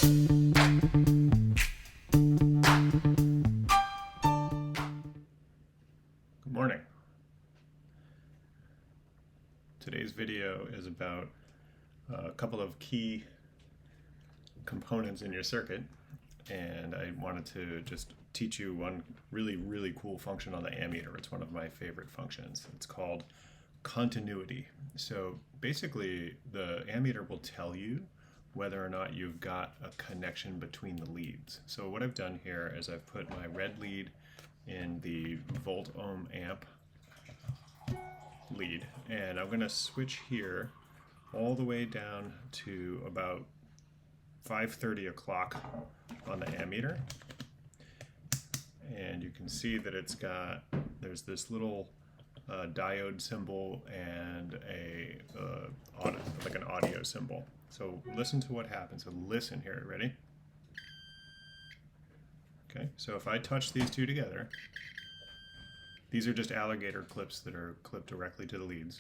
Good morning. Today's video is about a couple of key components in your circuit, and I wanted to just teach you one really cool function on the ammeter. It's one of my favorite functions. It's called continuity. So basically the ammeter will tell you whether or not you've got a connection between the leads. So what I've done here is I've put my red lead in the volt ohm amp lead, and I'm going to switch here all the way down to about 5:30 o'clock on the ammeter, and you can see that there's this little diode symbol and like an audio symbol. So listen to what happens. So listen here, ready? Okay, so if I touch these two together, these are just alligator clips that are clipped directly to the leads.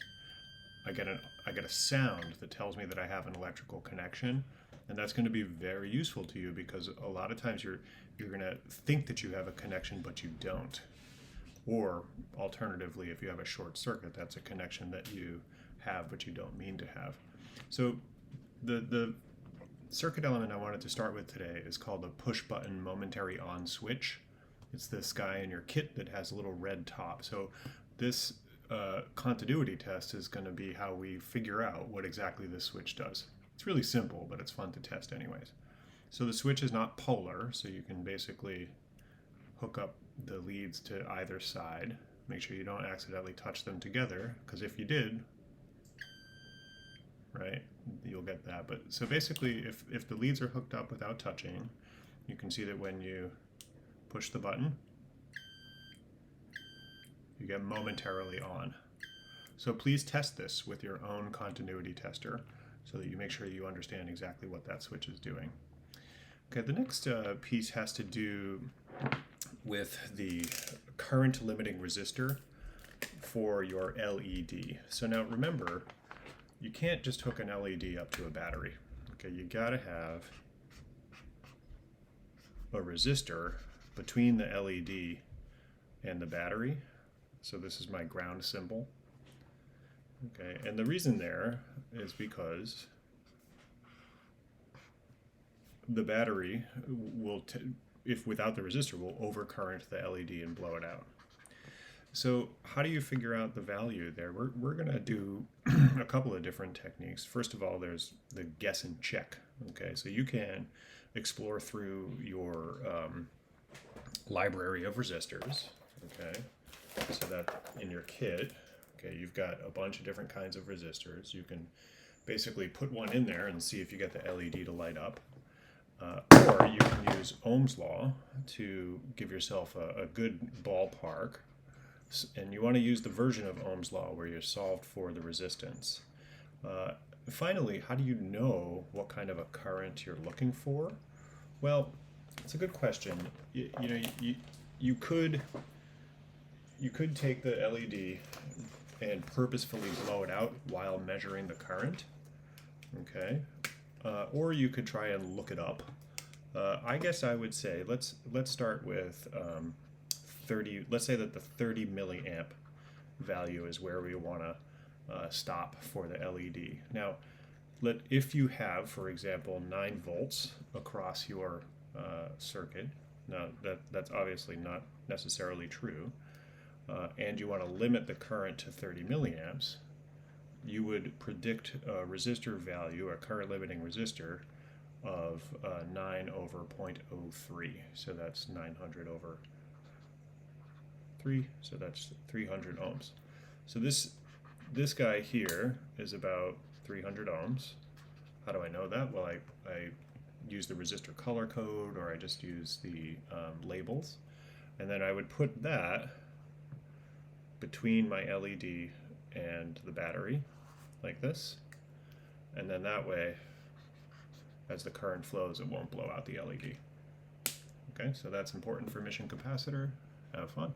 I get a sound that tells me that I have an electrical connection, and that's going to be very useful to you because a lot of times you're going to think that you have a connection but you don't. Or alternatively, if you have a short circuit, that's a connection that you have but you don't mean to have. So the circuit element I wanted to start with today is called the push button momentary on switch. It's this guy in your kit that has a little red top. So this continuity test is going to be how we figure out what exactly this switch does. It's really simple, but it's fun to test anyways. So the switch is not polar, so you can basically hook up the leads to either side. Make sure you don't accidentally touch them together, because if you did, right, you'll get that. But so basically, if the leads are hooked up without touching, you can see that when you push the button, you get momentarily on. So please test this with your own continuity tester so that you make sure you understand exactly what that switch is doing. Okay, the next piece has to do with the current limiting resistor for your LED. So now remember, you can't just hook an LED up to a battery. Okay, you gotta have a resistor between the LED and the battery. So this is my ground symbol. Okay, and the reason there is because the battery will, if without the resistor, will overcurrent the LED and blow it out. So how do you figure out the value there? We're going to do a couple of different techniques. First of all, there's the guess and check. Okay, so you can explore through your library of resistors. Okay, so that in your kit, okay, you've got a bunch of different kinds of resistors. You can basically put one in there and see if you get the LED to light up. Or you can use Ohm's law to give yourself a good ballpark. And you want to use the version of Ohm's law where you're solved for the resistance. Finally, how do you know what kind of a current you're looking for? Well, it's a good question. You could take the LED and purposefully blow it out while measuring the current. Okay. Or you could try and look it up. I guess I would say let's start with 30. Let's say that the 30 milliamp value is where we want to stop for the LED. Now, if you have, for example, 9 volts across your circuit, now that's obviously not necessarily true, and you want to limit the current to 30 milliamps, you would predict a resistor value, a current limiting resistor, of 9 over 0.03. So that's 900 over 3, so that's 300 ohms. So this guy here is about 300 ohms. How do I know that? Well, I use the resistor color code, or I just use the labels. And then I would put that between my LED and the battery, like this. And then that way, as the current flows, it won't blow out the LED. Okay, so that's important for mission capacitor. Have fun.